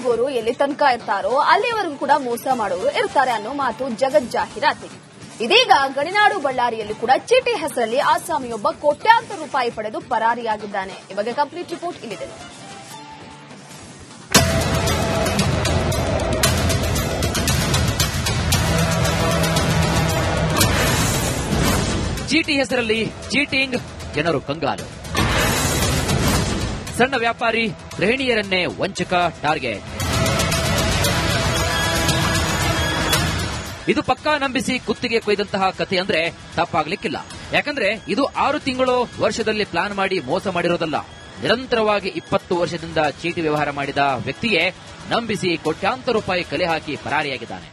ಹೋಗೋರು ಎಲ್ಲಿ ತನಕ ಇರ್ತಾರೋ ಅಲ್ಲಿವರೆಗೂ ಕೂಡ ಮೋಸ ಮಾಡೋರು ಇರ್ತಾರೆ ಅನ್ನೋ ಮಾತು ಜಗಜ್ಜಾಹೀರಾತಿ. ಇದೀಗ ಗಣಿನಾಡು ಬಳ್ಳಾರಿಯಲ್ಲಿ ಕೂಡ ಚೀಟಿ ಹೆಸರಲ್ಲಿ ಆಸಾಮಿಯೊಬ್ಬ ಕೋಟ್ಯಾಂತರ ರೂಪಾಯಿ ಪಡೆದು ಪರಾರಿಯಾಗಿದ್ದಾನೆ. ಈ ಬಗ್ಗೆ ಕಂಪ್ಲೀಟ್ ರಿಪೋರ್ಟ್ ಇಲ್ಲಿದೆ. ಚೀಟಿ ಹೆಸರಲ್ಲಿ ಚೀಟಿಂಗ್, ಜನರು ಕಂಗಾಲು. ಸಣ್ಣ ವ್ಯಾಪಾರಿ, ಗೃಹಿಣಿಯರನ್ನೇ ವಂಚಕ ಟಾರ್ಗೆಟ್. ಇದು ಪಕ್ಕಾ ನಂಬಿಸಿ ಕುತ್ತಿಗೆ ಕೊಯ್ದಂತಹ ಕಥೆ ಅಂದ್ರೆ ತಪ್ಪಾಗ್ಲಿಕ್ಕಿಲ್ಲ. ಯಾಕಂದ್ರೆ ಇದು 6 ತಿಂಗಳು ವರ್ಷದಲ್ಲಿ ಪ್ಲಾನ್ ಮಾಡಿ ಮೋಸ ಮಾಡಿರೋದಲ್ಲ. ನಿರಂತರವಾಗಿ 20 ವರ್ಷದಿಂದ ಚೀಟಿ ವ್ಯವಹಾರ ಮಾಡಿದ ವ್ಯಕ್ತಿಯೇ ನಂಬಿಸಿ ಕೋಟ್ಯಾಂತರ ರೂಪಾಯಿ ಕಲೆ ಹಾಕಿ ಪರಾರಿಯಾಗಿದ್ದಾನೆ.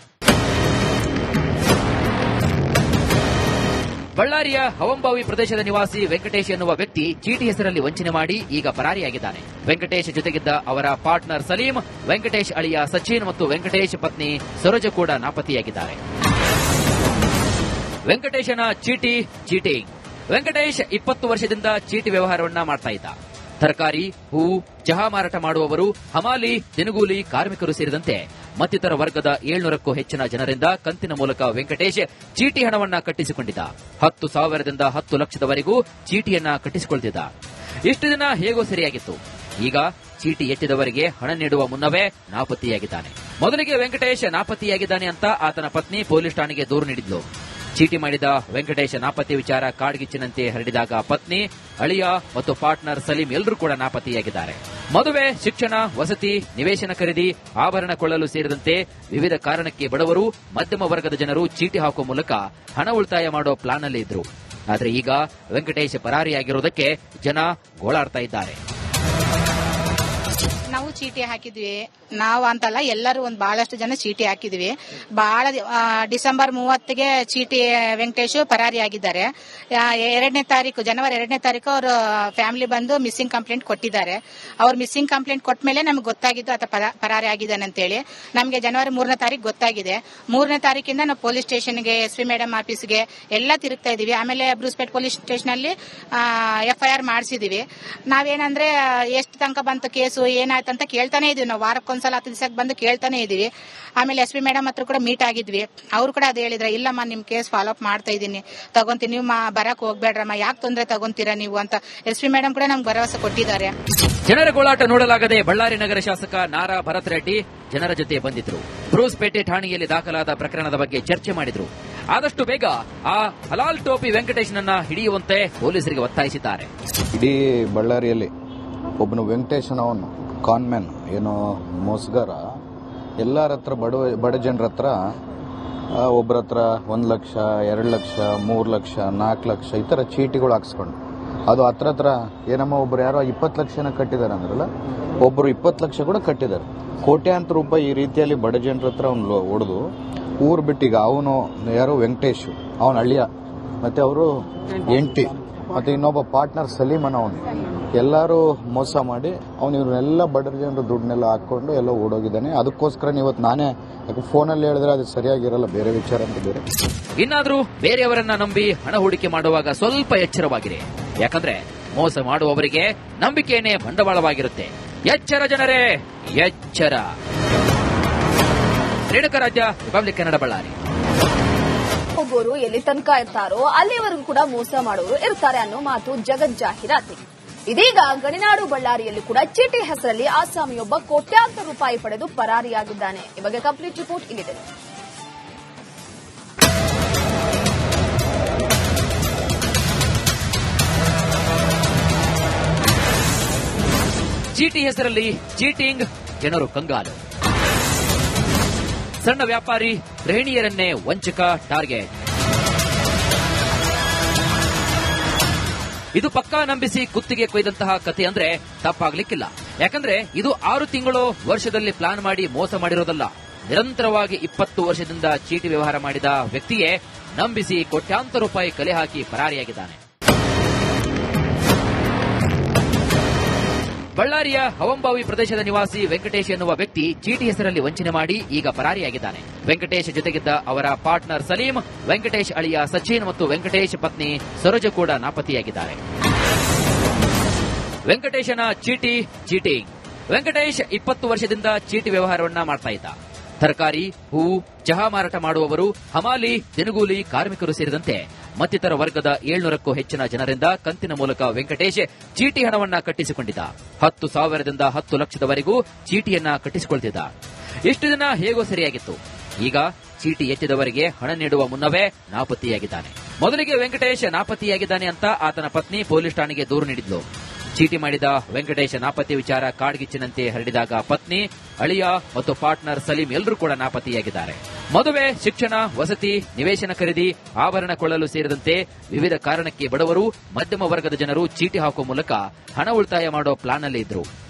ಬಳ್ಳಾರಿಯ ಹವಂಬಾವಿ ಪ್ರದೇಶದ ನಿವಾಸಿ ವೆಂಕಟೇಶ್ ಎನ್ನುವ ವ್ಯಕ್ತಿ ಚೀಟಿ ಹೆಸರಲ್ಲಿ ವಂಚನೆ ಮಾಡಿ ಈಗ ಪರಾರಿಯಾಗಿದ್ದಾನೆ. ವೆಂಕಟೇಶ್ ಜೊತೆಗಿದ್ದ ಅವರ ಪಾರ್ಟ್ನರ್ ಸಲೀಂ, ವೆಂಕಟೇಶ್ ಅಳಿಯ ಸಚಿನ್ ಮತ್ತು ವೆಂಕಟೇಶ್ ಪತ್ನಿ ಸರೋಜ ಕೂಡ ನಾಪತ್ತೆಯಾಗಿದ್ದಾರೆ. ವೆಂಕಟೇಶನ ಚೀಟಿಂಗ್. ವೆಂಕಟೇಶ್ 20 ವರ್ಷದಿಂದ ಚೀಟಿ ವ್ಯವಹಾರವನ್ನ ಮಾಡ್ತಾ ಇದ್ದ. ತರಕಾರಿ, ಹೂ, ಚಹಾ ಮಾರಾಟ ಮಾಡುವವರು, ಹಮಾಲಿ, ದಿನಗೂಲಿ ಕಾರ್ಮಿಕರು ಸೇರಿದಂತೆ ಮತ್ತಿತರ ವರ್ಗದ 700ಕ್ಕೂ ಹೆಚ್ಚಿನ ಜನರಿಂದ ಕಂತಿನ ಮೂಲಕ ವೆಂಕಟೇಶ್ ಚೀಟಿ ಹಣವನ್ನ ಕಟ್ಟಿಸಿಕೊಂಡಿದ್ದ. 10,000ದಿಂದ 10 ಲಕ್ಷದವರೆಗೂ ಚೀಟಿಯನ್ನ ಕಟ್ಟಿಸಿಕೊಳ್ತಿದ್ದ. ಇಷ್ಟು ದಿನ ಹೇಗೋ ಸರಿಯಾಗಿತ್ತು. ಈಗ ಚೀಟಿ ಎತ್ತಿದವರಿಗೆ ಹಣ ನೀಡುವ ಮುನ್ನವೇ ನಾಪತ್ತೆಯಾಗಿದ್ದಾನೆ. ಮೊದಲಿಗೆ ವೆಂಕಟೇಶ್ ನಾಪತ್ತೆಯಾಗಿದ್ದಾನೆ ಅಂತ ಆತನ ಪತ್ನಿ ಪೊಲೀಸ್ ಠಾಣೆಗೆ ದೂರು ನೀಡಿದ್ಲು. ಚೀಟಿ ಮಾಡಿದ ವೆಂಕಟೇಶ್ ನಾಪತ್ತೆ ವಿಚಾರ ಕಾಡ್ಗಿಚ್ಚಿನಂತೆ ಹರಡಿದಾಗ ಪತ್ನಿ, ಅಳಿಯ ಮತ್ತು ಪಾರ್ಟ್ನರ್ ಸಲೀಂ ಎಲ್ಲರೂ ಕೂಡ ನಾಪತ್ತೆಯಾಗಿದ್ದಾರೆ. ಮದುವೆ, ಶಿಕ್ಷಣ, ವಸತಿ, ನಿವೇಶನ ಖರೀದಿ, ಆಭರಣ ಕೊಳ್ಳಲು ಸೇರಿದಂತೆ ವಿವಿಧ ಕಾರಣಕ್ಕೆ ಬಡವರು, ಮಧ್ಯಮ ವರ್ಗದ ಜನರು ಚೀಟಿ ಹಾಕುವ ಮೂಲಕ ಹಣ ಉಳಿತಾಯ ಮಾಡೋ ಪ್ಲಾನ್ ಅಲ್ಲಿ ಇದ್ರು. ಆದರೆ ಈಗ ವೆಂಕಟೇಶ್ ಪರಾರಿಯಾಗಿರುವುದಕ್ಕೆ ಜನ ಗೋಳಾಡ್ತಾ ಇದ್ದಾರೆ. ನಾವು ಚೀಟಿ ಹಾಕಿದ್ವಿ, ನಾವು ಅಂತಲ್ಲ ಎಲ್ಲರೂ ಬಹಳಷ್ಟು ಜನ ಚೀಟಿ ಹಾಕಿದ್ವಿ. ಬಹಳ ಡಿಸೆಂಬರ್ 30ಗೆ ಚೀಟಿ ವೆಂಕಟೇಶ್ ಪರಾರಿಯಾಗಿದ್ದಾರೆ. ಜನವರಿ 2ನೇ ತಾರೀಕು ಅವ್ರ ಫ್ಯಾಮಿಲಿ ಬಂದು ಮಿಸ್ಸಿಂಗ್ ಕಂಪ್ಲೇಂಟ್ ಕೊಟ್ಟಿದ್ದಾರೆ. ಅವ್ರು ಮಿಸ್ಸಿಂಗ್ ಕಂಪ್ಲೇಂಟ್ ಕೊಟ್ಟ ಮೇಲೆ ನಮ್ಗೆ ಗೊತ್ತಾಗಿದ್ದು ಆತ ಪರಾರಿ ಆಗಿದ್ದಾನೆ ಅಂತೇಳಿ. ನಮಗೆ ಜನವರಿ 3ನೇ ತಾರೀಕು ಗೊತ್ತಾಗಿದೆ. 3ನೇ ತಾರೀಕಿಂದ ನಾವು ಪೊಲೀಸ್ ಸ್ಟೇಷನ್ಗೆ, ಎಸ್ಪಿ ಮೇಡಮ್ ಆಫೀಸ್ಗೆ ಎಲ್ಲ ತಿರುಗ್ತಾ ಇದೀವಿ. ಆಮೇಲೆ ಬ್ರೂಸ್ಪೇಟ್ ಪೊಲೀಸ್ ಸ್ಟೇಷನ್ ಅಲ್ಲಿ FIR ಮಾಡಿಸಿದೀವಿ. ನಾವೇನಂದ್ರೆ ಎಷ್ಟು ತನಕ ಬಂತು ಕೇಸು, ಏನಾಯ್ತಂತ ಕೇಳ್ತಾನೆ ಇದೀವಿ. ನಾವು ವಾರಕ್ಕೊಂದ್ಸಲ 10 ದಿವಸಕ್ಕೆ ಬಂದು ಕೇಳ್ತಾನೆ ಇದೀವಿ. ಆಮೇಲೆ ಎಸ್ಪಿ ಮೇಡಮ್ ಹತ್ರ ಕೂಡ ಮೀಟ್ ಆಗಿದ್ವಿ. ಅವ್ರು ಕೂಡ ಅದು ಹೇಳಿದ್ರೆ, ಇಲ್ಲಮ್ಮ ನಿಮ್ ಕೇಸ್ ಫಾಲೋ ಅಪ್ ಮಾಡ್ತಾ ಇದೀನಿ, ತಗೊಂತೀನಿ, ನೀವು ಬರಕ್ ಹೋಗ್ಬೇಡ್ರಮ್ಮ, ಯಾಕೆ ತೊಂದರೆ ತಗೊಂತೀರಾ ನೀವು ಅಂತ ಎಸ್ಪಿ ಮೇಡಮ್ ಕೂಡ ನಮ್ಗೆ ಭರವಸೆ ಕೊಟ್ಟಿದ್ದಾರೆ. ಜನರ ಗೋಳಾಟ ನೋಡಲಾಗದೆ ಬಳ್ಳಾರಿ ನಗರ ಶಾಸಕ ನಾರಾ ಭರತ್ ರೆಡ್ಡಿ ಜನರ ಜೊತೆ ಬಂದಿದ್ರು. ಬ್ರೂಸ್ಪೇಟೆ ಠಾಣೆಯಲ್ಲಿ ದಾಖಲಾದ ಪ್ರಕರಣದ ಬಗ್ಗೆ ಚರ್ಚೆ ಮಾಡಿದ್ರು. ಆದಷ್ಟು ಬೇಗ ಆ ಹಲಾಲ್ ಟೋಪಿ ವೆಂಕಟೇಶ್ನನ್ನ ಹಿಡಿಯುವಂತೆ ಪೊಲೀಸರಿಗೆ ಒತ್ತಾಯಿಸಿದ್ದಾರೆ. ಇಡೀ ಬಳ್ಳಾರಿಯಲ್ಲಿ ಒಬ್ಬನು ವೆಂಕಟೇಶ್ ಅವನು ಕಾನ್ಮ್ಯಾನ್, ಏನೋ ಮೋಸಗಾರ, ಎಲ್ಲರ ಹತ್ರ ಬಡ ಜನರ ಹತ್ರ ಒಬ್ಬರ ಹತ್ರ 1 ಲಕ್ಷ, 2 ಲಕ್ಷ, 3 ಲಕ್ಷ, 4 ಲಕ್ಷ ಈ ಥರ ಚೀಟಿಗಳು ಹಾಕ್ಸ್ಕೊಂಡು, ಅದು ಹತ್ರ ಏನಮ್ಮ ಒಬ್ರು ಯಾರೋ 20 ಲಕ್ಷನ ಕಟ್ಟಿದ್ದಾರೆ ಅಂದ್ರಲ್ಲ, ಒಬ್ರು 20 ಲಕ್ಷ ಕೂಡ ಕಟ್ಟಿದ್ದಾರೆ. ಕೋಟ್ಯಾಂತರ ರೂಪಾಯಿ ಈ ರೀತಿಯಲ್ಲಿ ಬಡ ಜನರ ಹತ್ರ ಅವ್ನು ಹೊಡೆದು ಊರು ಬಿಟ್ಟೀಗ ಅವನು ಯಾರೋ ವೆಂಕಟೇಶ್, ಅವನ ಅಳಿಯ, ಮತ್ತೆ ಅವರು ಹೆಂಡತಿ, ಮತ್ತೆ ಇನ್ನೊಬ್ಬ ಪಾರ್ಟ್ನರ್ ಸಲೀಮನ್, ಅವನು ಎಲ್ಲರೂ ಮೋಸ ಮಾಡಿ ಇವ್ರನ್ನೆಲ್ಲ ಬಡ ಜನರು ದುಡ್ಡನ್ನೆಲ್ಲ ಹಾಕೊಂಡು ಎಲ್ಲ ಓಡೋಗಿದ್ದಾನೆ. ಅದಕ್ಕೋಸ್ಕರ ಇವತ್ತು ನಾನೇ ಫೋನಲ್ಲಿ ಹೇಳಿದ್ರೆ ಅದು ಸರಿಯಾಗಿರಲ್ಲ, ಬೇರೆ ವಿಚಾರ ಅಂತ ಬೇರೆ. ಇನ್ನಾದ್ರೂ ಬೇರೆಯವರನ್ನ ನಂಬಿ ಹಣ ಹೂಡಿಕೆ ಮಾಡುವಾಗ ಸ್ವಲ್ಪ ಎಚ್ಚರವಾಗಿರಿ. ಯಾಕಂದ್ರೆ ಮೋಸ ಮಾಡುವವರಿಗೆ ನಂಬಿಕೆಯೇ ಬಂಡವಾಳವಾಗಿರುತ್ತೆ. ಎಚ್ಚರ ಜನರೇ, ಎಚ್ಚರ. ರೇಣುಕ ರಾಜ್ಯ, ರಿಪಬ್ಲಿಕ್ ಕನ್ನಡ, ಬಳ್ಳಾರಿ. ಹೋಗೋರು ಎಲ್ಲಿ ತನಕ ಇರ್ತಾರೋ ಅಲ್ಲಿವರೆಗೂ ಕೂಡ ಮೋಸ ಮಾಡೋರು ಇರ್ತಾರೆ ಅನ್ನೋ ಮಾತು ಜಗಜ್ಜಾಹೀರಾತಿ. ಇದೀಗ ಗಣಿನಾಡು ಬಳ್ಳಾರಿಯಲ್ಲಿ ಕೂಡ ಚೀಟಿ ಹೆಸರಲ್ಲಿ ಆಸಾಮಿಯೊಬ್ಬ ಕೋಟ್ಯಾಂತರ ರೂಪಾಯಿ ಪಡೆದು ಪರಾರಿಯಾಗಿದ್ದಾನೆ. ಈ ಬಗ್ಗೆ ಕಂಪ್ಲೀಟ್ ರಿಪೋರ್ಟ್ ಇಲ್ಲಿದೆ. ಚೀಟಿ ಹೆಸರಲ್ಲಿ ಚೀಟಿಂಗ್, ಜನರು ಕಂಗಾಲು. ಸಣ್ಣ ವ್ಯಾಪಾರಿ, ಗೃಹಿಣಿಯರನ್ನೇ ವಂಚಕ ಟಾರ್ಗೆಟ್. ಇದು ಪಕ್ಕಾ ನಂಬಿಸಿ ಕುತ್ತಿಗೆ ಕೊಯ್ದಂತಹ ಕಥೆ ಅಂದ್ರೆ ತಪ್ಪಾಗ್ಲಿಕ್ಕಿಲ್ಲ. ಯಾಕಂದ್ರೆ ಇದು 6 ತಿಂಗಳು ವರ್ಷದಲ್ಲಿ ಪ್ಲಾನ್ ಮಾಡಿ ಮೋಸ ಮಾಡಿರೋದಲ್ಲ. ನಿರಂತರವಾಗಿ 20 ವರ್ಷದಿಂದ ಚೀಟಿ ವ್ಯವಹಾರ ಮಾಡಿದ ವ್ಯಕ್ತಿಯೇ ನಂಬಿಸಿ ಕೋಟ್ಯಾಂತರ ರೂಪಾಯಿ ಕಲೆ ಹಾಕಿ ಪರಾರಿಯಾಗಿದ್ದಾನೆ. ಬಳ್ಳಾರಿಯ ಹವಂಬಾವಿ ಪ್ರದೇಶದ ನಿವಾಸಿ ವೆಂಕಟೇಶ್ ಎನ್ನುವ ವ್ಯಕ್ತಿ ಚೀಟಿ ಹೆಸರಲ್ಲಿ ವಂಚನೆ ಮಾಡಿ ಈಗ ಪರಾರಿಯಾಗಿದ್ದಾನೆ. ವೆಂಕಟೇಶ್ ಜೊತೆಗಿದ್ದ ಅವರ ಪಾರ್ಟ್ನರ್ ಸಲೀಂ, ವೆಂಕಟೇಶ್ ಅಳಿಯ ಸಚಿನ್ ಮತ್ತು ವೆಂಕಟೇಶ್ ಪತ್ನಿ ಸರೋಜ ಕೂಡ ನಾಪತ್ತೆಯಾಗಿದ್ದಾರೆ. ವೆಂಕಟೇಶನ ಚೀಟಿಂಗ್. ವೆಂಕಟೇಶ್ 20 ವರ್ಷದಿಂದ ಚೀಟಿ ವ್ಯವಹಾರವನ್ನ ಮಾಡ್ತಾ ಇದ್ದ. ತರಕಾರಿ, ಹೂ, ಚಹಾ ಮಾರಾಟ ಮಾಡುವವರು, ಹಮಾಲಿ, ದಿನಗೂಲಿ ಕಾರ್ಮಿಕರು ಸೇರಿದಂತೆ ಮತ್ತಿತರ ವರ್ಗದ 700ಕ್ಕೂ ಹೆಚ್ಚಿನ ಜನರಿಂದ ಕಂತಿನ ಮೂಲಕ ವೆಂಕಟೇಶ್ ಚೀಟಿ ಹಣವನ್ನ ಕಟ್ಟಿಸಿಕೊಂಡಿದ್ದ. 10,000ದಿಂದ 10 ಲಕ್ಷದವರೆಗೂ ಚೀಟಿಯನ್ನ ಕಟ್ಟಿಸಿಕೊಳ್ತಿದ್ದ. ಇಷ್ಟು ದಿನ ಹೇಗೋ ಸರಿಯಾಗಿತ್ತು. ಈಗ ಚೀಟಿ ಎತ್ತಿದವರಿಗೆ ಹಣ ನೀಡುವ ಮುನ್ನವೇ ನಾಪತ್ತೆಯಾಗಿದ್ದಾನೆ. ಮೊದಲಿಗೆ ವೆಂಕಟೇಶ್ ನಾಪತ್ತೆಯಾಗಿದ್ದಾನೆ ಅಂತ ಆತನ ಪತ್ನಿ ಪೊಲೀಸ್ ಠಾಣೆಗೆ ದೂರು ನೀಡಿದ್ಲು. ಚೀಟಿ ಮಾಡಿದ ವೆಂಕಟೇಶ್ ನಾಪತ್ತೆ ವಿಚಾರ ಕಾಡ್ಗಿಚ್ಚಿನಂತೆ ಹರಡಿದಾಗ ಪತ್ನಿ, ಅಳಿಯ ಮತ್ತು ಪಾರ್ಟ್ನರ್ ಸಲೀಂ ಎಲ್ಲರೂ ಕೂಡ ನಾಪತ್ತೆಯಾಗಿದ್ದಾರೆ. ಮದುವೆ, ಶಿಕ್ಷಣ, ವಸತಿ, ನಿವೇಶನ ಖರೀದಿ, ಆಭರಣ ಕೊಳ್ಳಲು ಸೇರಿದಂತೆ ವಿವಿಧ ಕಾರಣಕ್ಕೆ ಬಡವರು, ಮಧ್ಯಮ ವರ್ಗದ ಜನರು ಚೀಟಿ ಹಾಕುವ ಮೂಲಕ ಹಣ ಉಳಿತಾಯ ಮಾಡೋ ಪ್ಲಾನ್ ನಲ್ಲಿ ಇದ್ರು.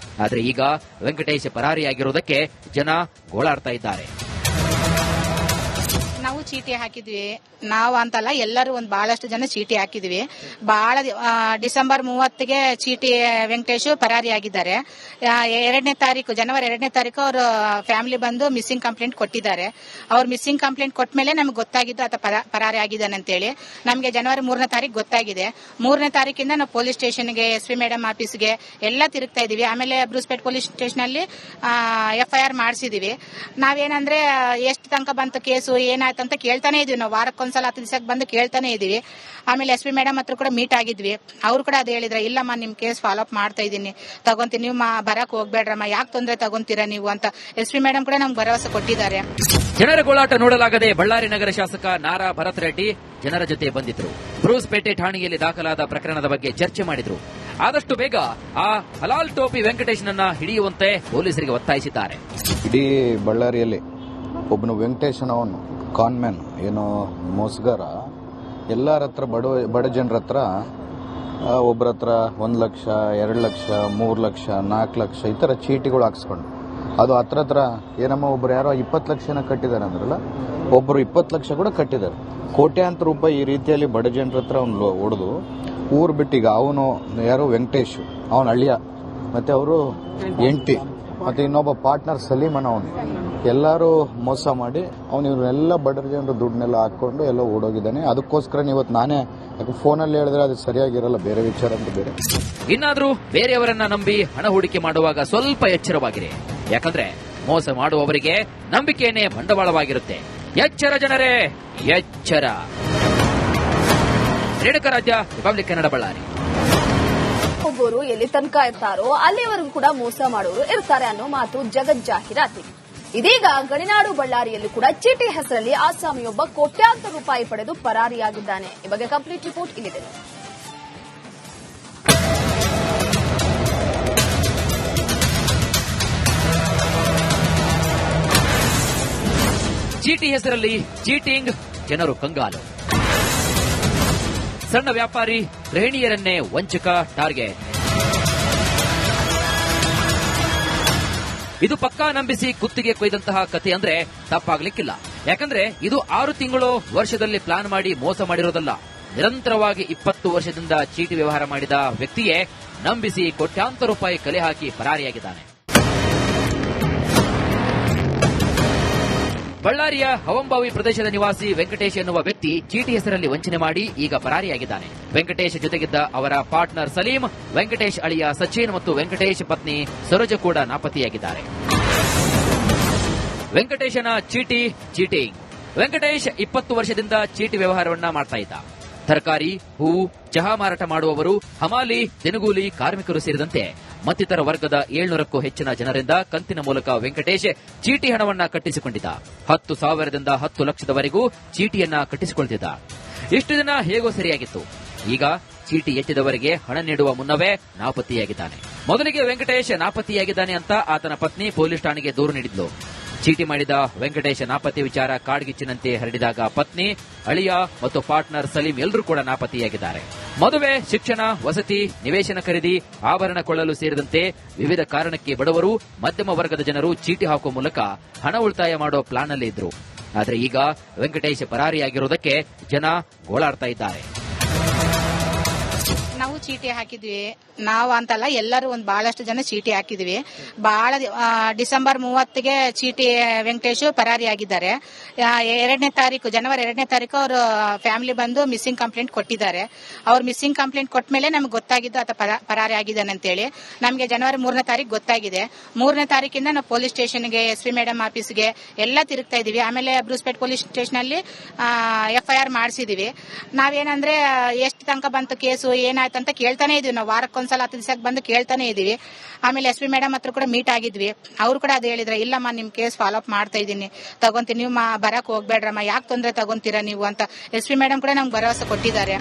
ಆದರೆ ಈಗ ವೆಂಕಟೇಶ್ ಪರಾರಿಯಾಗಿರುವುದಕ್ಕೆ ಜನ ಗೋಳಾಡ್ತಾ ಇದ್ದಾರೆ. ನಾವು ಚೀಟಿ ಹಾಕಿದ್ವಿ, ನಾವು ಅಂತಲ್ಲ ಎಲ್ಲರೂ ಬಹಳಷ್ಟು ಜನ ಚೀಟಿ ಹಾಕಿದ್ವಿ. ಬಹಳ ಡಿಸೆಂಬರ್ 30ಗೆ ಚೀಟಿ ವೆಂಕಟೇಶ್ ಪರಾರಿಯಾಗಿದ್ದಾರೆ. ಜನವರಿ 2ನೇ ತಾರೀಕು ಅವ್ರ ಫ್ಯಾಮಿಲಿ ಬಂದು ಮಿಸ್ಸಿಂಗ್ ಕಂಪ್ಲೇಂಟ್ ಕೊಟ್ಟಿದ್ದಾರೆ. ಅವ್ರು ಮಿಸ್ಸಿಂಗ್ ಕಂಪ್ಲೇಂಟ್ ಕೊಟ್ಟ ಮೇಲೆ ನಮ್ಗೆ ಗೊತ್ತಾಗಿದ್ದು ಆತ ಪರಾರಿ ಆಗಿದ್ದಾನೆ ಅಂತೇಳಿ. ನಮಗೆ ಜನವರಿ 3ನೇ ತಾರೀಕು ಗೊತ್ತಾಗಿದೆ. 3ನೇ ತಾರೀಕಿಂದ ನಾವು ಪೊಲೀಸ್ ಸ್ಟೇಷನ್ಗೆ, SP ಮೇಡಮ್ ಆಫೀಸ್ಗೆ ಎಲ್ಲ ತಿರುಗ್ತಾ ಇದೀವಿ. ಆಮೇಲೆ ಬ್ರೂಸ್ಪೇಟ್ ಪೊಲೀಸ್ ಸ್ಟೇಷನ್ ಅಲ್ಲಿ FIR ಮಾಡಿಸಿದೀವಿ. ನಾವೇನಂದ್ರೆ ಎಷ್ಟು ತನಕ ಬಂತು ಕೇಸು, ಏನಾಯ್ತು ಅಂತ ಕೇಳ್ತಾನೆ ಇದೀವಿ. ನಾವು ವಾರಕ್ಕೊಂದ್ಸಲ 10 ದಿವಸಕ್ಕೆ ಬಂದು ಕೇಳ್ತಾನೆ ಇದೀವಿ. ಆಮೇಲೆ SP ಮೇಡಮ್ ಹತ್ರ ಕೂಡ ಮೀಟ್ ಆಗಿದ್ವಿ. ಅವ್ರು ಕೂಡ ಅದ್ ಹೇಳಿದ್ರೆ, ಇಲ್ಲಮ್ಮ ನಿಮ್ ಕೇಸ್ ಫಾಲೋ ಅಪ್ ಮಾಡ್ತಾ ಇದೀನಿ, ತಗೊಂತೀನಿ, ನೀವು ಬರಕ್ ಹೋಗ್ಬೇಡ್ರಮ್ಮ, ಯಾಕೆ ತೊಂದ್ರೆ ತಗೊಂತೀರಾ ನೀವು ಅಂತ SP ಮೇಡಮ್ ಕೂಡ ನಮ್ಗೆ ಭರವಸೆ ಕೊಟ್ಟಿದ್ದಾರೆ. ಜನರ ಗೋಳಾಟ ನೋಡಲಾಗದೆ ಬಳ್ಳಾರಿ ನಗರ ಶಾಸಕ ನಾರಾ ಭರತ್ ರೆಡ್ಡಿ ಜನರ ಜೊತೆ ಬಂದಿದ್ರು. ಬ್ರೂಸ್ಪೇಟೆ ಠಾಣೆಯಲ್ಲಿ ದಾಖಲಾದ ಪ್ರಕರಣದ ಬಗ್ಗೆ ಚರ್ಚೆ ಮಾಡಿದ್ರು. ಆದಷ್ಟು ಬೇಗ ಆ ಹಲಾಲ್ ಟೋಪಿ ವೆಂಕಟೇಶ್ನನ್ನ ಹಿಡಿಯುವಂತೆ ಪೊಲೀಸರಿಗೆ ಒತ್ತಾಯಿಸಿದ್ದಾರೆ. ಇಡೀ ಬಳ್ಳಾರಿಯಲ್ಲಿ ಒಬ್ಬನು ವೆಂಕಟೇಶನವನು ಕಾನ್ಮ್ಯಾನ್ ಏನು ಮೋಸಗಾರ ಎಲ್ಲರ ಹತ್ರ ಬಡ ಜನರ ಹತ್ರ ಒಬ್ಬರ ಹತ್ರ 1 ಲಕ್ಷ, 2 ಲಕ್ಷ, 3 ಲಕ್ಷ, 4 ಲಕ್ಷ ಈ ಥರ ಚೀಟಿಗಳು ಹಾಕ್ಸ್ಕೊಂಡು ಅದು ಹತ್ರ ಏನಮ್ಮ ಒಬ್ರು ಯಾರೋ 20 ಲಕ್ಷನ ಕಟ್ಟಿದ್ದಾರೆ ಅಂದ್ರಲ್ಲ, ಒಬ್ಬರು 20 ಲಕ್ಷ ಕೂಡ ಕಟ್ಟಿದ್ದಾರೆ. ಕೋಟ್ಯಾಂತರ ರೂಪಾಯಿ ಈ ರೀತಿಯಲ್ಲಿ ಬಡ ಜನರ ಹತ್ರ ಅವ್ನು ಹೊಡೆದು ಊರು ಬಿಟ್ಟೀಗ ಅವನು ಯಾರೋ ವೆಂಕಟೇಶ್, ಅವನ ಅಳಿಯ, ಮತ್ತೆ ಅವರು ಹೆಂಡತಿ, ಮತ್ತೆ ಇನ್ನೊಬ್ಬ ಪಾರ್ಟ್ನರ್ ಸಲೀಮನ್, ಅವನು ಎಲ್ಲರೂ ಮೋಸ ಮಾಡಿ ಅವನು ಇವನ್ನೆಲ್ಲ ಬಡರ ಜನರು ದುಡ್ಡನ್ನೆಲ್ಲ ಹಾಕೊಂಡು ಎಲ್ಲ ಓಡೋಗಿದ್ದಾನೆ. ಅದಕ್ಕೋಸ್ಕರ ಇವತ್ತು ನಾನೇ ಫೋನಲ್ಲಿ ಹೇಳಿದ್ರೆ ಅದು ಸರಿಯಾಗಿರಲ್ಲ, ಬೇರೆ ವಿಚಾರ ಅಂತ ಬೇರೆ. ಇನ್ನಾದ್ರೂ ಬೇರೆಯವರನ್ನ ನಂಬಿ ಹಣ ಹೂಡಿಕೆ ಮಾಡುವಾಗ ಸ್ವಲ್ಪ ಎಚ್ಚರವಾಗಿರಿ. ಯಾಕಂದ್ರೆ ಮೋಸ ಮಾಡುವವರಿಗೆ ನಂಬಿಕೆಯೇ ಬಂಡವಾಳವಾಗಿರುತ್ತೆ. ಎಚ್ಚರ ಜನರೇ, ಎಚ್ಚರ. ರೇಣುಕಾ ರಾಜ್ಯ, ರಿಪಬ್ಲಿಕ್ ಕನ್ನಡ, ಬಳ್ಳಾರಿ. ಒಬ್ಬರು ಎಲ್ಲಿ ತನಕ ಇರ್ತಾರೋ ಅಲ್ಲಿವರೆಗೂ ಕೂಡ ಮೋಸ ಮಾಡೋರು ಇರ್ತಾರೆ ಅನ್ನೋ ಮಾತು ಜಗಜ್ಜಾಹೀರಾತಿ. ಇದೀಗ ಗಣಿನಾಡು ಬಳ್ಳಾರಿಯಲ್ಲಿ ಕೂಡ ಚೀಟಿ ಹೆಸರಲ್ಲಿ ಆಸಾಮಿಯೊಬ್ಬ ಕೋಟ್ಯಾಂತರ ರೂಪಾಯಿ ಪಡೆದು ಪರಾರಿಯಾಗಿದ್ದಾನೆ. ಈ ಬಗ್ಗೆ ಕಂಪ್ಲೀಟ್ ರಿಪೋರ್ಟ್ ಇಲ್ಲಿದೆ. ಚೀಟಿ ಹೆಸರಲ್ಲಿ ಚೀಟಿಂಗ್, ಜನರು ಕಂಗಾಲು. ಸಣ್ಣ ವ್ಯಾಪಾರಿ, ಗೃಹಿಣಿಯರನ್ನೇ ವಂಚಕ ಟಾರ್ಗೆಟ್. ಇದು ಪಕ್ಕಾ ನಂಬಿಸಿ ಕುತ್ತಿಗೆ ಕೊಯ್ದಂತಹ ಕಥೆ ಅಂದ್ರೆ ತಪ್ಪಾಗ್ಲಿಕ್ಕಿಲ್ಲ. ಯಾಕಂದ್ರೆ ಇದು 6 ತಿಂಗಳು ವರ್ಷದಲ್ಲಿ ಪ್ಲಾನ್ ಮಾಡಿ ಮೋಸ ಮಾಡಿರೋದಲ್ಲ. ನಿರಂತರವಾಗಿ 20 ವರ್ಷದಿಂದ ಚೀಟಿ ವ್ಯವಹಾರ ಮಾಡಿದ ವ್ಯಕ್ತಿಯೇ ನಂಬಿಸಿ ಕೋಟ್ಯಾಂತರ ರೂಪಾಯಿ ಕಲೆ ಹಾಕಿ ಪರಾರಿಯಾಗಿದ್ದಾನೆ. ಬಳ್ಳಾರಿಯ ಹವಂಬಾವಿ ಪ್ರದೇಶದ ನಿವಾಸಿ ವೆಂಕಟೇಶ್ ಎನ್ನುವ ವ್ಯಕ್ತಿ ಚೀಟಿ ಹೆಸರಲ್ಲಿ ವಂಚನೆ ಮಾಡಿ ಈಗ ಪರಾರಿಯಾಗಿದ್ದಾನೆ. ವೆಂಕಟೇಶ್ ಜೊತೆಗಿದ್ದ ಅವರ ಪಾರ್ಟ್ನರ್ ಸಲೀಂ, ವೆಂಕಟೇಶ್ ಅಳಿಯ ಸಚಿನ್ ಮತ್ತು ವೆಂಕಟೇಶ್ ಪತ್ನಿ ಸರೋಜ ಕೂಡ ನಾಪತ್ತೆಯಾಗಿದ್ದಾರೆ. ವೆಂಕಟೇಶನ ಚೀಟಿಂಗ್. ವೆಂಕಟೇಶ್ 20 ವರ್ಷದಿಂದ ಚೀಟಿ ವ್ಯವಹಾರವನ್ನ ಮಾಡ್ತಾ ಇದ್ದ. ತರಕಾರಿ, ಹೂ, ಚಹಾ ಮಾರಾಟ ಮಾಡುವವರು, ಹಮಾಲಿ, ದಿನಗೂಲಿ ಕಾರ್ಮಿಕರು ಸೇರಿದಂತೆ ಮತ್ತಿತರ ವರ್ಗದ 700ಕ್ಕೂ ಹೆಚ್ಚಿನ ಜನರಿಂದ ಕಂತಿನ ಮೂಲಕ ವೆಂಕಟೇಶ್ ಚೀಟಿ ಹಣವನ್ನ ಕಟ್ಟಿಸಿಕೊಂಡಿದ್ದ. 10,000ದಿಂದ 10 ಲಕ್ಷದವರೆಗೂ ಚೀಟಿಯನ್ನ ಕಟ್ಟಿಸಿಕೊಳ್ತಿದ್ದ. ಇಷ್ಟು ದಿನ ಹೇಗೋ ಸರಿಯಾಗಿತ್ತು. ಈಗ ಚೀಟಿ ಎತ್ತಿದವರಿಗೆ ಹಣ ನೀಡುವ ಮುನ್ನವೇ ನಾಪತ್ತೆಯಾಗಿದ್ದಾನೆ. ಮೊದಲಿಗೆ ವೆಂಕಟೇಶ್ ನಾಪತ್ತೆಯಾಗಿದ್ದಾನೆ ಅಂತ ಆತನ ಪತ್ನಿ ಪೊಲೀಸ್ ಠಾಣೆಗೆ ದೂರು ನೀಡಿದ್ಲು. ಚೀಟಿ ಮಾಡಿದ ವೆಂಕಟೇಶ್ ನಾಪತ್ತೆ ವಿಚಾರ ಕಾಡ್ಗಿಚ್ಚಿನಂತೆ ಹರಡಿದಾಗ ಪತ್ನಿ, ಅಳಿಯ ಮತ್ತು ಪಾರ್ಟ್ನರ್ ಸಲೀಂ ಎಲ್ಲರೂ ಕೂಡ ನಾಪತ್ತೆಯಾಗಿದ್ದಾರೆ. ಮದುವೆ, ಶಿಕ್ಷಣ, ವಸತಿ, ನಿವೇಶನ ಖರೀದಿ, ಆಭರಣ ಕೊಳ್ಳಲು ಸೇರಿದಂತೆ ವಿವಿಧ ಕಾರಣಕ್ಕೆ ಬಡವರು, ಮಧ್ಯಮ ವರ್ಗದ ಜನರು ಚೀಟಿ ಹಾಕುವ ಮೂಲಕ ಹಣ ಉಳಿತಾಯ ಮಾಡೋ ಪ್ಲಾನ್ ನಲ್ಲಿ ಇದ್ರು. ಆದರೆ ಈಗ ವೆಂಕಟೇಶ್ ಪರಾರಿಯಾಗಿರುವುದಕ್ಕೆ ಜನ ಗೋಳಾಡ್ತಾ ಇದ್ದಾರೆ. ನಾವು ಚೀಟಿ ಹಾಕಿದ್ವಿ. ನಾವು ಅಂತಲ್ಲ, ಎಲ್ಲರೂ ಒಂದು ಬಹಳಷ್ಟು ಜನ ಚೀಟಿ ಹಾಕಿದ್ವಿ. ಬಹಳ ಡಿಸೆಂಬರ್ 30ಗೆ ಚೀಟಿ ವೆಂಕಟೇಶ್ ಪರಾರಿಯಾಗಿದ್ದಾರೆ. ಜನವರಿ 2ನೇ ತಾರೀಕು ಅವರು ಫ್ಯಾಮಿಲಿ ಬಂದು ಮಿಸ್ಸಿಂಗ್ ಕಂಪ್ಲೇಂಟ್ ಕೊಟ್ಟಿದ್ದಾರೆ. ಅವ್ರು ಮಿಸ್ಸಿಂಗ್ ಕಂಪ್ಲೇಂಟ್ ಕೊಟ್ಟ ಮೇಲೆ ನಮ್ಗೆ ಗೊತ್ತಾಗಿದ್ದು ಆತ ಪರಾರಿ ಆಗಿದ್ದಾನೆ ಅಂತೇಳಿ. ನಮಗೆ ಜನವರಿ 3ನೇ ತಾರೀಕು ಗೊತ್ತಾಗಿದೆ. 3ನೇ ತಾರೀಕಿಂದ ನಾವು ಪೊಲೀಸ್ ಸ್ಟೇಷನ್ಗೆ, SP ಮೇಡಮ್ ಆಫೀಸ್ಗೆ ಎಲ್ಲ ತಿರುಗ್ತಾ ಇದೀವಿ. ಆಮೇಲೆ ಬ್ರೂಸ್ಪೇಟ್ ಪೊಲೀಸ್ ಸ್ಟೇಷನ್ ಅಲ್ಲಿ FIR ಮಾಡಿಸಿದೀವಿ. ನಾವೇನಂದ್ರೆ ಎಷ್ಟು ತನಕ ಬಂತು ಕೇಸು, ಏನಾಯ್ತು ಅಂತ ಕೇಳ್ತಾನೆ ಇದೀವಿ. ನಾವು ವಾರಕ್ಕೊಂದ್ಸಲ 10 ದಿವಸಕ್ಕೆ ಬಂದು ಕೇಳ್ತಾನೆ ಇದೀವಿ. ಆಮೇಲೆ SP ಮೇಡಮ್ ಹತ್ರ ಕೂಡ ಮೀಟ್ ಆಗಿದ್ವಿ. ಅವ್ರು ಕೂಡ ಅದು ಹೇಳಿದ್ರೆ, ಇಲ್ಲಮ್ಮ ನಿಮ್ ಕೇಸ್ ಫಾಲೋ ಅಪ್ ಮಾಡ್ತಾ ಇದೀನಿ, ತಗೊಂತೀನಿ, ನೀವು ಬರಕ್ ಹೋಗ್ಬೇಡ್ರಮ್ಮ, ಯಾಕೆ ತೊಂದ್ರೆ ತಗೊಂತೀರಾ ನೀವು ಅಂತ SP ಮೇಡಮ್ ಕೂಡ ನಮ್ಗೆ ಭರವಸೆ ಕೊಟ್ಟಿದ್ದಾರೆ.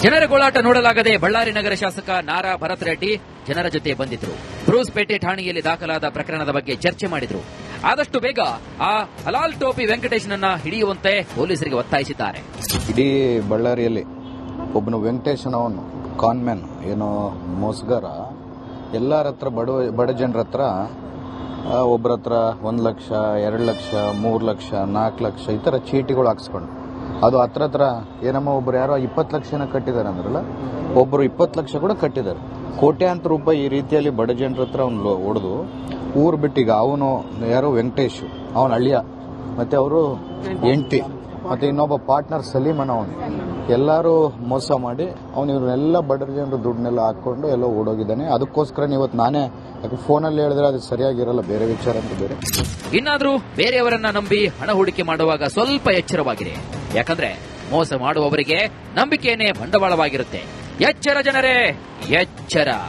ಜನರ ಗೋಳಾಟ ನೋಡಲಾಗದೆ ಬಳ್ಳಾರಿ ನಗರ ಶಾಸಕ ನಾರಾ ಭರತ್ ರೆಡ್ಡಿ ಜನರ ಜೊತೆ ಬಂದಿದ್ರು. ಬ್ರೂಸ್ಪೇಟೆ ಠಾಣೆಯಲ್ಲಿ ದಾಖಲಾದ ಪ್ರಕರಣದ ಬಗ್ಗೆ ಚರ್ಚೆ ಮಾಡಿದ್ರು. ಆದಷ್ಟು ಬೇಗ ಆ ಹಲಾಲ್ ಟೋಪಿ ವೆಂಕಟೇಶ್ನನ್ನ ಹಿಡಿಯುವಂತೆ ಪೊಲೀಸರಿಗೆ ಒತ್ತಾಯಿಸಿದ್ದಾರೆ. ಇಡೀ ಬಳ್ಳಾರಿಯಲ್ಲಿ ಒಬ್ಬನು ವೆಂಕಟೇಶ್ ಅನ್ನೋನು ಕಾನ್ಮ್ಯಾನ್, ಏನೋ ಮೋಸಗಾರ, ಎಲ್ಲರ ಹತ್ರ ಬಡ ಜನರ ಹತ್ರ ಒಬ್ಬರ ಹತ್ರ 1 ಲಕ್ಷ, 2 ಲಕ್ಷ, 3 ಲಕ್ಷ, 4 ಲಕ್ಷ ಈ ತರ ಚೀಟಿಗಳು ಹಾಕ್ಸ್ಕೊಂಡು, ಅದು ಹತ್ರ ಏನಮ್ಮ ಒಬ್ರು ಯಾರೋ 20 ಲಕ್ಷನ ಕಟ್ಟಿದ್ದಾರೆ ಅಂದ್ರಲ್ಲ, ಒಬ್ರು 20 ಲಕ್ಷ ಕೂಡ ಕಟ್ಟಿದ್ದಾರೆ. ಕೋಟ್ಯಾಂತರ ರೂಪಾಯಿ ಈ ರೀತಿಯಲ್ಲಿ ಬಡ ಜನರ ಹತ್ರ ಅವ್ನು ಹೊಡೆದು ಊರು ಬಿಟ್ಟೀಗ ಅವನು ಯಾರೋ ವೆಂಕಟೇಶ್, ಅವನ ಅಳಿಯ, ಮತ್ತೆ ಅವರು ಹೆಂಡತಿ, ಮತ್ತೆ ಇನ್ನೊಬ್ಬ ಪಾರ್ಟ್ನರ್ ಸಲೀಮ್ ಅವನು, ಎಲ್ಲರೂ ಮೋಸ ಮಾಡಿ ಅವನು ಇವ್ರನ್ನೆಲ್ಲ ಬಡ ಜನರು ದುಡ್ಡನ್ನೆಲ್ಲ ಹಾಕೊಂಡು ಎಲ್ಲ ಓಡೋಗಿದ್ದಾನೆ. ಅದಕ್ಕೋಸ್ಕರ ಇವತ್ತು ನಾನೇ ಫೋನಲ್ಲಿ ಹೇಳಿದ್ರೆ ಅದು ಸರಿಯಾಗಿರಲ್ಲ, ಬೇರೆ ವಿಚಾರ ಅಂತ ಬೇರೆ. ಇನ್ನಾದ್ರೂ ಬೇರೆಯವರನ್ನ ನಂಬಿ ಹಣ ಹೂಡಿಕೆ ಮಾಡುವಾಗ ಸ್ವಲ್ಪ ಎಚ್ಚರವಾಗಿರಿ. ಯಾಕಂದ್ರೆ ಮೋಸ ಮಾಡುವವರಿಗೆ ನಂಬಿಕೆಯೇ ಬಂಡವಾಳವಾಗಿರುತ್ತೆ. ಎಚ್ಚರ ಜನರೇ, ಎಚ್ಚರ.